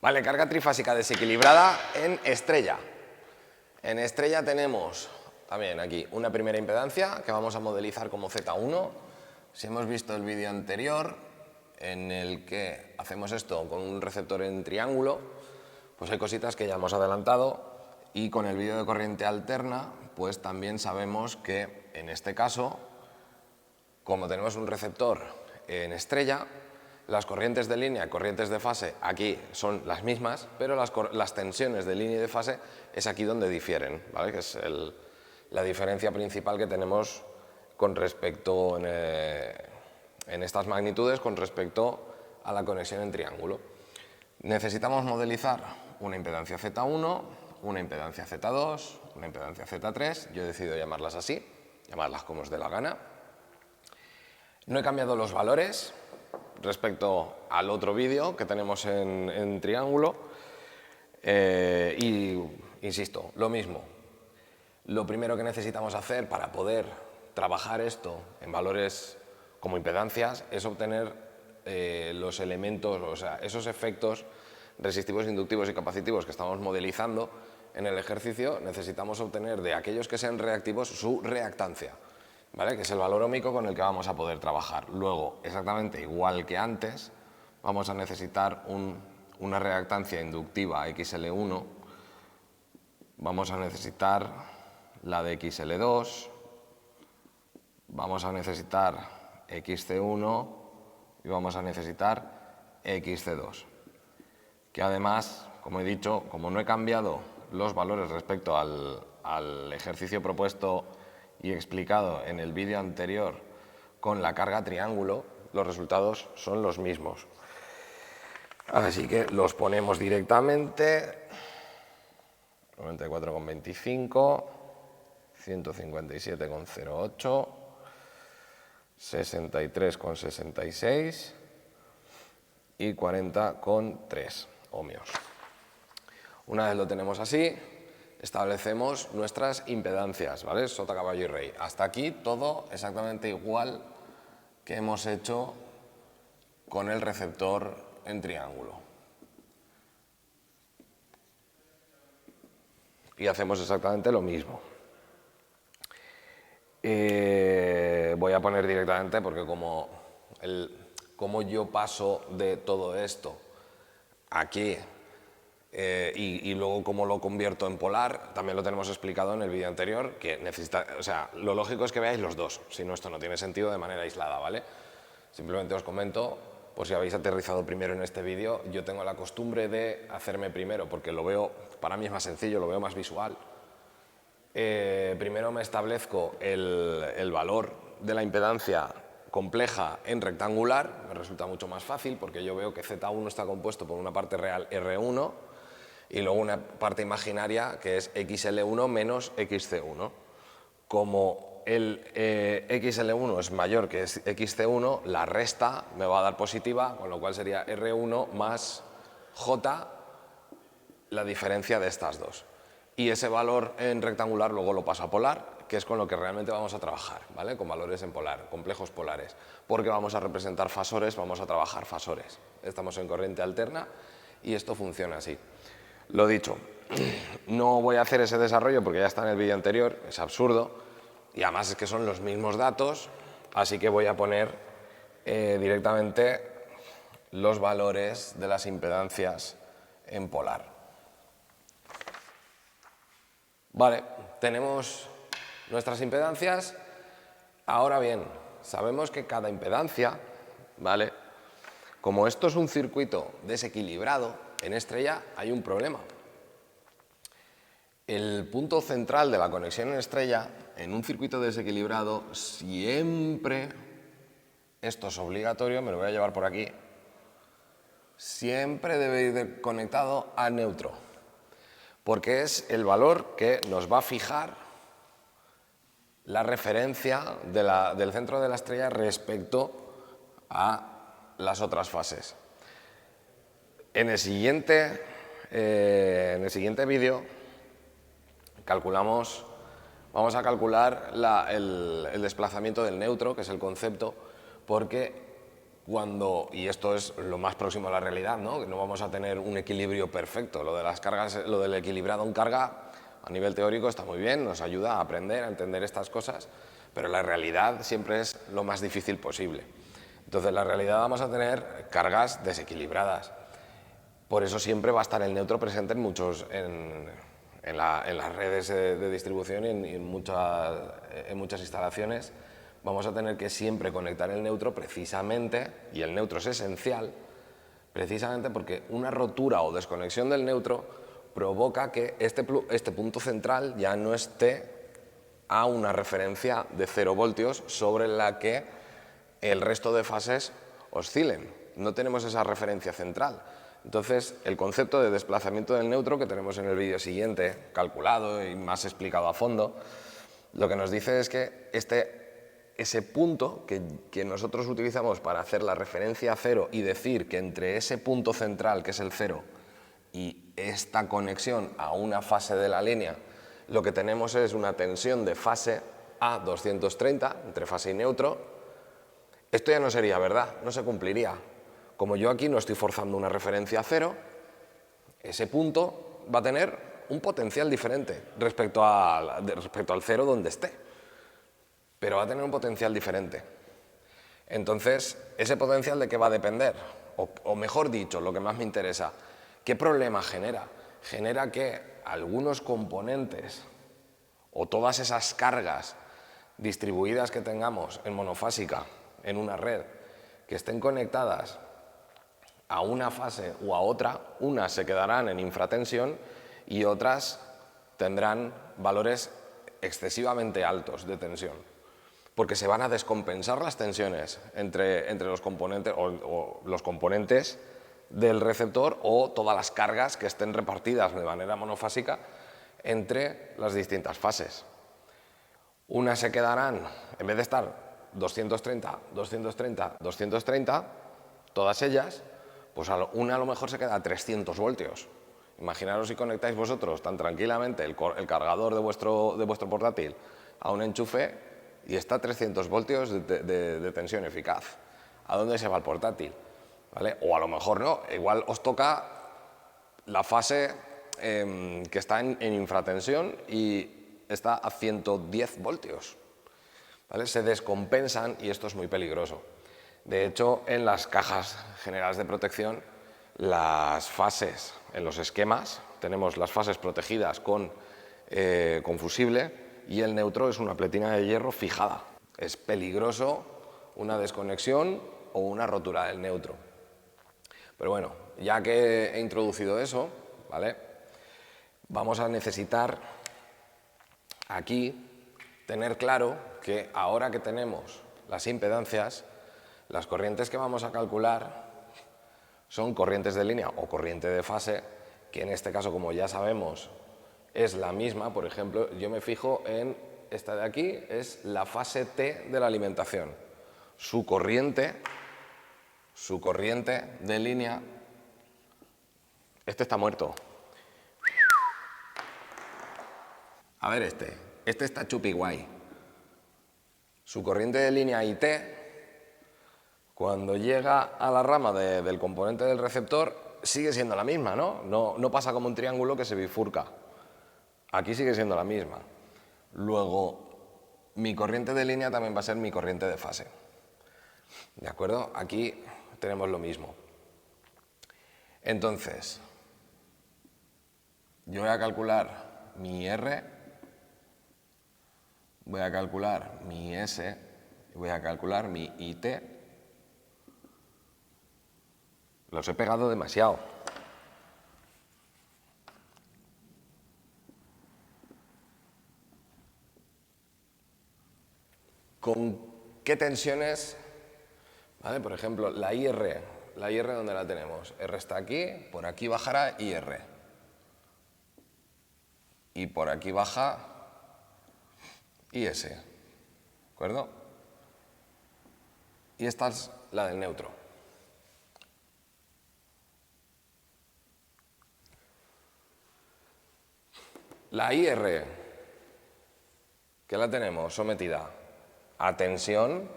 Vale, carga trifásica desequilibrada en estrella. En estrella tenemos también aquí una primera impedancia que vamos a modelizar como Z1. Si hemos visto el vídeo anterior en el que hacemos esto con un receptor en triángulo, pues hay cositas que ya hemos adelantado, y con el vídeo de corriente alterna pues también sabemos que en este caso, como tenemos un receptor en estrella, las corrientes de línea y corrientes de fase aquí son las mismas, pero las tensiones de línea y de fase es aquí donde difieren, ¿vale? Que es la diferencia principal que tenemos con respecto en estas magnitudes con respecto a la conexión en triángulo. Necesitamos modelizar una impedancia Z1, una impedancia Z2, una impedancia Z3, yo he decidido llamarlas así, llamarlas como os dé la gana. No he cambiado los valores respecto al otro vídeo que tenemos en triángulo y insisto, lo mismo. Lo primero que necesitamos hacer para poder trabajar esto en valores como impedancias es obtener los elementos, o sea, esos efectos resistivos, inductivos y capacitivos que estamos modelizando en el ejercicio. Necesitamos obtener de aquellos que sean reactivos su reactancia, ¿vale? Que es el valor óhmico con el que vamos a poder trabajar. Luego, exactamente igual que antes, vamos a necesitar una reactancia inductiva XL1, vamos a necesitar la de XL2, vamos a necesitar XC1 y vamos a necesitar XC2. Que además, como he dicho, como no he cambiado los valores respecto al ejercicio propuesto y explicado en el vídeo anterior con la carga triángulo, los resultados son los mismos. Así que los ponemos directamente: 94,25, 157,08, 63,66 y 40,3 ohmios. Una vez lo tenemos así, establecemos nuestras impedancias, ¿vale? Sota, caballo y rey. Hasta aquí todo exactamente igual que hemos hecho con el receptor en triángulo. Y hacemos exactamente lo mismo. Voy a poner directamente porque como yo paso de todo esto aquí y luego cómo lo convierto en polar, también lo tenemos explicado en el vídeo anterior, que o sea, lo lógico es que veáis los dos, si no, esto no tiene sentido de manera aislada, ¿vale? Simplemente os comento, por si habéis aterrizado primero en este vídeo, yo tengo la costumbre de hacerme primero, porque lo veo, para mí es más sencillo, lo veo más visual. Primero me establezco el valor de la impedancia compleja en rectangular, me resulta mucho más fácil porque yo veo que Z1 está compuesto por una parte real R1 y luego una parte imaginaria que es XL1 menos XC1. Como el XL1 es mayor que XC1, la resta me va a dar positiva, con lo cual sería R1 más J, la diferencia de estas dos. Y ese valor en rectangular luego lo paso a polar, que es con lo que realmente vamos a trabajar, ¿vale? Con valores en polar, complejos polares, porque vamos a representar fasores, vamos a trabajar fasores. Estamos en corriente alterna y esto funciona así. Lo dicho, no voy a hacer ese desarrollo porque ya está en el vídeo anterior, es absurdo, y además es que son los mismos datos, así que voy a poner directamente los valores de las impedancias en polar. Vale, tenemos nuestras impedancias. Ahora bien, sabemos que cada impedancia, ¿vale? Como esto es un circuito desequilibrado, en estrella hay un problema. El punto central de la conexión en estrella, en un circuito desequilibrado, siempre, esto es obligatorio, me lo voy a llevar por aquí, siempre debe ir conectado a neutro, porque es el valor que nos va a fijar la referencia del centro de la estrella respecto a las otras fases. En el siguiente vídeo vamos a calcular el desplazamiento del neutro, que es el concepto, porque y esto es lo más próximo a la realidad, ¿no? Que no vamos a tener un equilibrio perfecto. Lo de las cargas, lo del equilibrado en carga, a nivel teórico está muy bien, nos ayuda a aprender, a entender estas cosas, pero la realidad siempre es lo más difícil posible. Entonces, en la realidad vamos a tener cargas desequilibradas. Por eso siempre va a estar el neutro presente en las redes de distribución y en muchas instalaciones. Vamos a tener que siempre conectar el neutro precisamente, y el neutro es esencial, precisamente porque una rotura o desconexión del neutro provoca que este punto central ya no esté a una referencia de 0 voltios sobre la que el resto de fases oscilen. No tenemos esa referencia central. Entonces, el concepto de desplazamiento del neutro, que tenemos en el vídeo siguiente, calculado y más explicado a fondo, lo que nos dice es que ese punto que nosotros utilizamos para hacer la referencia a 0 y decir que entre ese punto central, que es el 0, y esta conexión a una fase de la línea, lo que tenemos es una tensión de fase a 230, entre fase y neutro. Esto ya no sería verdad, no se cumpliría. Como yo aquí no estoy forzando una referencia a 0, ese punto va a tener un potencial diferente respecto al 0 donde esté, pero va a tener un potencial diferente. Entonces, ¿ese potencial de qué va a depender? O mejor dicho, lo que más me interesa, ¿qué problema genera? Genera que algunos componentes o todas esas cargas distribuidas que tengamos en monofásica, en una red, que estén conectadas a una fase u a otra, unas se quedarán en infratensión y otras tendrán valores excesivamente altos de tensión, porque se van a descompensar las tensiones entre los componentes o los componentes del receptor o todas las cargas que estén repartidas de manera monofásica entre las distintas fases. Unas se quedarán, en vez de estar 230, 230, 230, todas ellas, pues una a lo mejor se queda a 300 voltios. Imaginaros si conectáis vosotros tan tranquilamente el cargador de vuestro portátil a un enchufe y está a 300 voltios de tensión eficaz. ¿A dónde se va el portátil? ¿Vale? O a lo mejor no, igual os toca la fase que está en infratensión y está a 110 voltios. ¿Vale? Se descompensan y esto es muy peligroso. De hecho, en las cajas generales de protección, las fases, en los esquemas, tenemos las fases protegidas con fusible y el neutro es una pletina de hierro fijada. Es peligroso una desconexión o una rotura del neutro. Pero bueno, ya que he introducido eso, ¿vale? Vamos a necesitar aquí tener claro que ahora que tenemos las impedancias, las corrientes que vamos a calcular son corrientes de línea o corriente de fase, que en este caso, como ya sabemos, es la misma. Por ejemplo, yo me fijo en esta de aquí, es la fase T de la alimentación. Su corriente de línea, este está muerto. A ver este está chupi guay. Su corriente de línea IT, cuando llega a la rama del componente del receptor, sigue siendo la misma, ¿no? No pasa como un triángulo que se bifurca. Aquí sigue siendo la misma. Luego, mi corriente de línea también va a ser mi corriente de fase. ¿De acuerdo? Aquí tenemos lo mismo. Entonces, yo voy a calcular mi R, voy a calcular mi S y voy a calcular mi IT. Los he pegado demasiado. ¿Con qué tensiones? ¿Vale? Por ejemplo, la IR, ¿dónde la tenemos? R está aquí, por aquí bajará IR. Y por aquí baja IS. ¿De acuerdo? Y esta es la del neutro. La IR, que la tenemos sometida a tensión,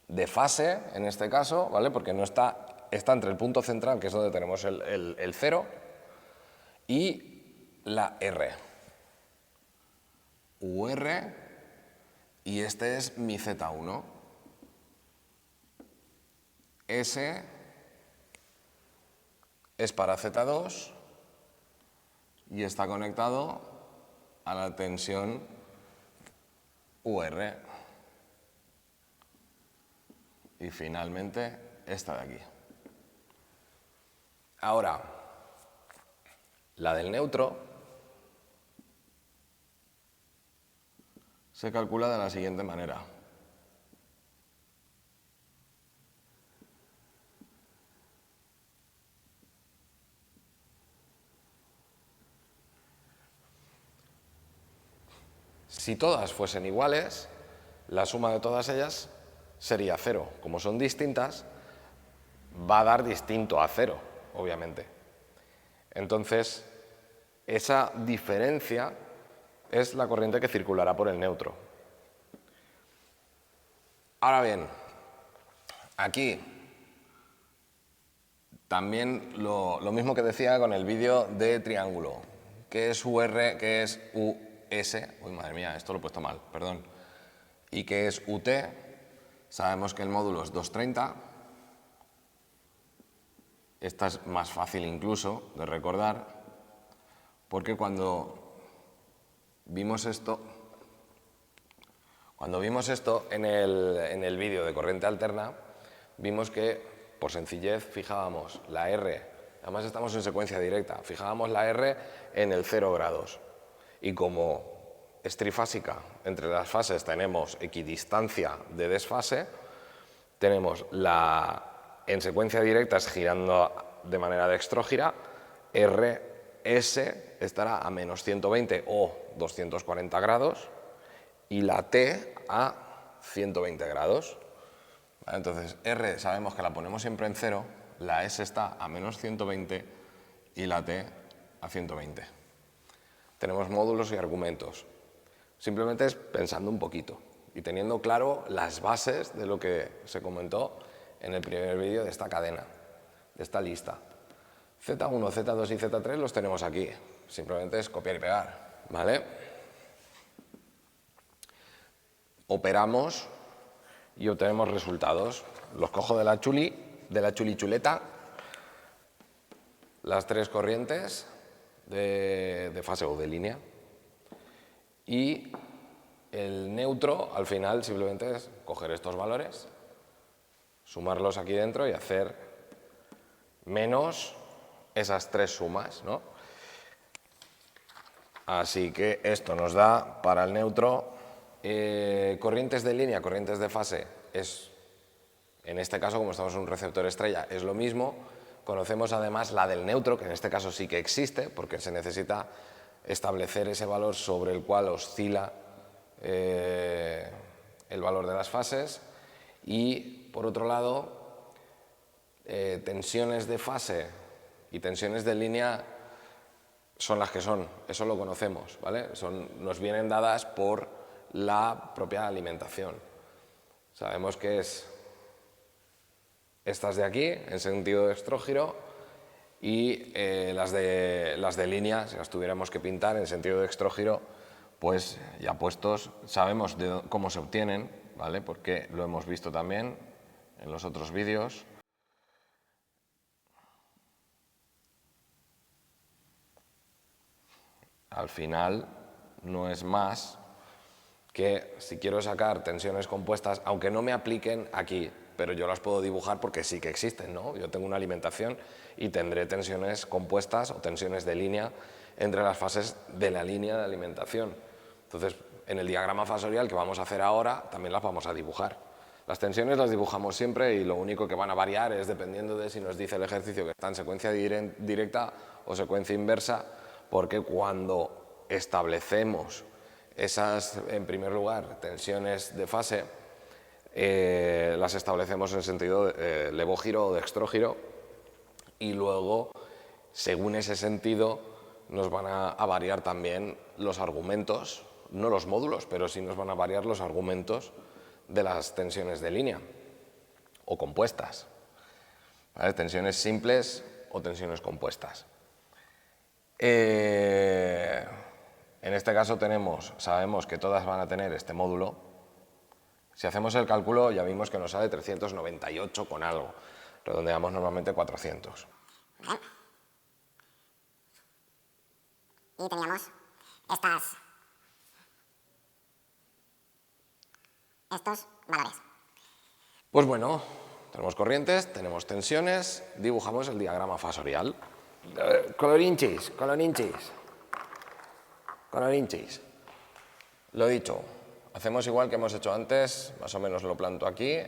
de fase, en este caso, ¿vale? Porque no está entre el punto central, que es donde tenemos el 0, y la R. UR, y este es mi Z1. S es para Z2 y está conectado a la tensión UR. Y finalmente esta de aquí. Ahora, la del neutro se calcula de la siguiente manera. Si todas fuesen iguales, la suma de todas ellas sería 0. Como son distintas, va a dar distinto a 0, obviamente. Entonces, esa diferencia es la corriente que circulará por el neutro. Ahora bien, aquí también lo mismo que decía con el vídeo de triángulo. ¿Qué es UR? ¿Qué es US? Uy, madre mía, esto lo he puesto mal, perdón. ¿Y qué es UT? Sabemos que el módulo es 230. Esta es más fácil incluso de recordar, porque cuando vimos esto en el vídeo de corriente alterna, vimos que, por sencillez, fijábamos la R, además estamos en secuencia directa, fijábamos la R en el 0 grados. Y como es trifásica, entre las fases tenemos equidistancia de desfase, tenemos en secuencia directa es girando de manera dextrógira, RS estará a menos 120 o 240 grados y la T a 120 grados. ¿Vale? Entonces, R sabemos que la ponemos siempre en 0, la S está a menos 120 y la T a 120. Tenemos módulos y argumentos. Simplemente es pensando un poquito y teniendo claro las bases de lo que se comentó en el primer vídeo de esta cadena, de esta lista. Z1, Z2 y Z3 los tenemos aquí. Simplemente es copiar y pegar, ¿vale? Operamos y obtenemos resultados. Los cojo de la chuleta, las tres corrientes de fase o de línea, y el neutro al final simplemente es coger estos valores, sumarlos aquí dentro y hacer menos esas tres sumas, ¿no? Así que esto nos da para el neutro corrientes de línea, corrientes de fase, en este caso, como estamos en un receptor estrella, es lo mismo. Conocemos además la del neutro, que en este caso sí que existe, porque se necesita establecer ese valor sobre el cual oscila el valor de las fases. Y, por otro lado, tensiones de fase y tensiones de línea son las que son, eso lo conocemos, ¿vale? Nos vienen dadas por la propia alimentación. Sabemos que es estas de aquí, en sentido dextrógiro, y las de línea, si las tuviéramos que pintar en sentido dextrógiro, pues ya puestos, sabemos cómo se obtienen, ¿vale? Porque lo hemos visto también en los otros vídeos. Al final no es más que si quiero sacar tensiones compuestas, aunque no me apliquen aquí, pero yo las puedo dibujar porque sí que existen, ¿no? Yo tengo una alimentación y tendré tensiones compuestas o tensiones de línea entre las fases de la línea de alimentación. Entonces, en el diagrama fasorial que vamos a hacer ahora, también las vamos a dibujar. Las tensiones las dibujamos siempre y lo único que van a variar es dependiendo de si nos dice el ejercicio que está en secuencia directa o secuencia inversa, porque cuando establecemos esas, en primer lugar, tensiones de fase, las establecemos en sentido levógiro o dextrógiro, y luego, según ese sentido, nos van a variar también los argumentos, no los módulos, pero sí nos van a variar los argumentos de las tensiones de línea. o compuestas. ¿Vale? Tensiones simples o tensiones compuestas. En este caso sabemos que todas van a tener este módulo. Si hacemos el cálculo ya vimos que nos sale 398 con algo. Redondeamos normalmente 400. Bien. Y teníamos estos valores. Pues bueno, tenemos corrientes, tenemos tensiones, dibujamos el diagrama fasorial. Colorinchis, colorinchis, colorinchis. Lo dicho, hacemos igual que hemos hecho antes, más o menos lo planto aquí.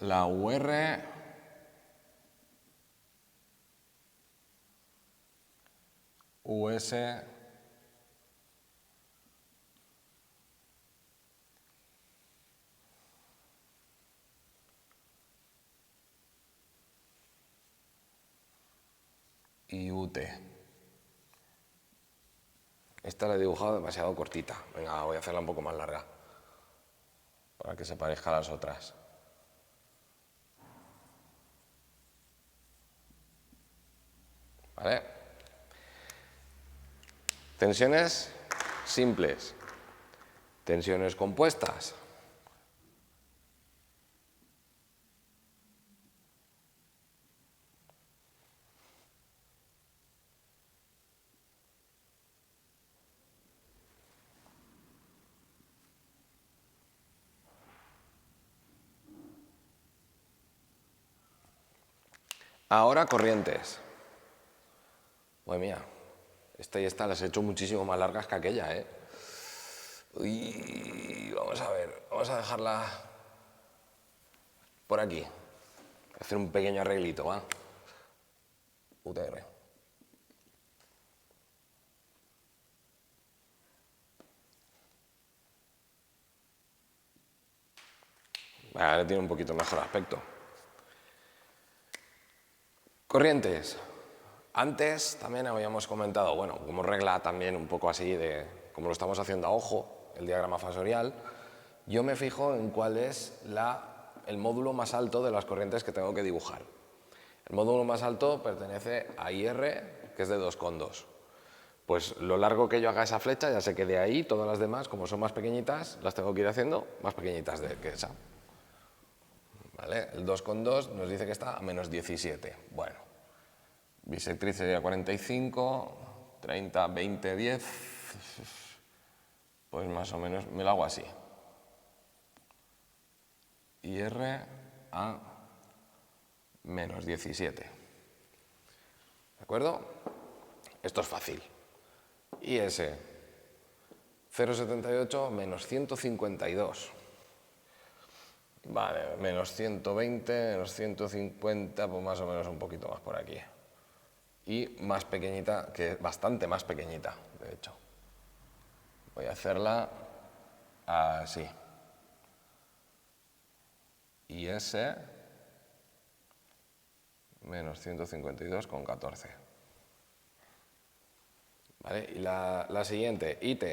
La UR US y UT. Esta la he dibujado demasiado cortita. Venga, voy a hacerla un poco más larga para que se parezca a las otras. ¿Vale? Tensiones simples, tensiones compuestas. Ahora corrientes. Madre mía, esta y esta las he hecho muchísimo más largas que aquella, ¿eh? Uy, vamos a ver, vamos a dejarla por aquí. Voy a hacer un pequeño arreglito, ¿va? UTR. Ahora tiene un poquito mejor aspecto. Corrientes. Antes también habíamos comentado, bueno, como regla también un poco así de como lo estamos haciendo a ojo, el diagrama fasorial, yo me fijo en cuál es el módulo más alto de las corrientes que tengo que dibujar. El módulo más alto pertenece a IR, que es de 2,2. Pues lo largo que yo haga esa flecha, ya sé que de ahí todas las demás, como son más pequeñitas, las tengo que ir haciendo más pequeñitas que esa. ¿Vale? El 2,2 nos dice que está a menos 17. Bueno, bisectriz sería 45, 30, 20, 10. Pues más o menos me lo hago así. IR a menos 17. ¿De acuerdo? Esto es fácil. IS 0,78 menos 152. Vale, menos 120, menos 150, pues más o menos un poquito más por aquí. Y más pequeñita, que es bastante más pequeñita, de hecho. Voy a hacerla así. IS menos 152,14. ¿Vale? Y la siguiente, IT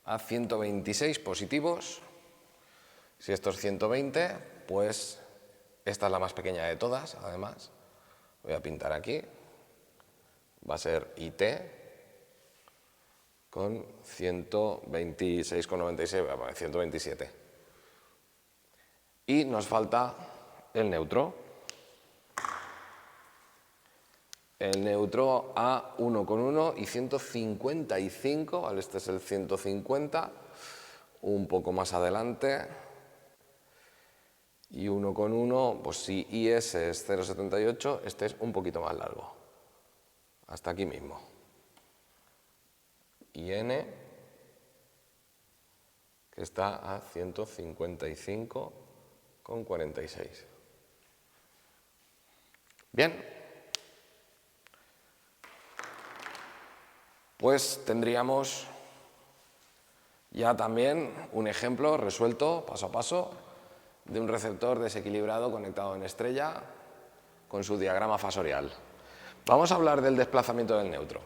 a 126 positivos. Si esto es 120, pues esta es la más pequeña de todas, además. Voy a pintar aquí. Va a ser IT con 126,96, voy a poner 127. Y nos falta el neutro. El neutro a 1,1 y 155, ¿vale? Este es el 150, un poco más adelante. Y 1,1, pues si IS es 0,78, este es un poquito más largo. Hasta aquí mismo. Y N, que está a 155,46. Bien. Pues tendríamos ya también un ejemplo resuelto paso a paso de un receptor desequilibrado conectado en estrella con su diagrama fasorial. Vamos a hablar del desplazamiento del neutro.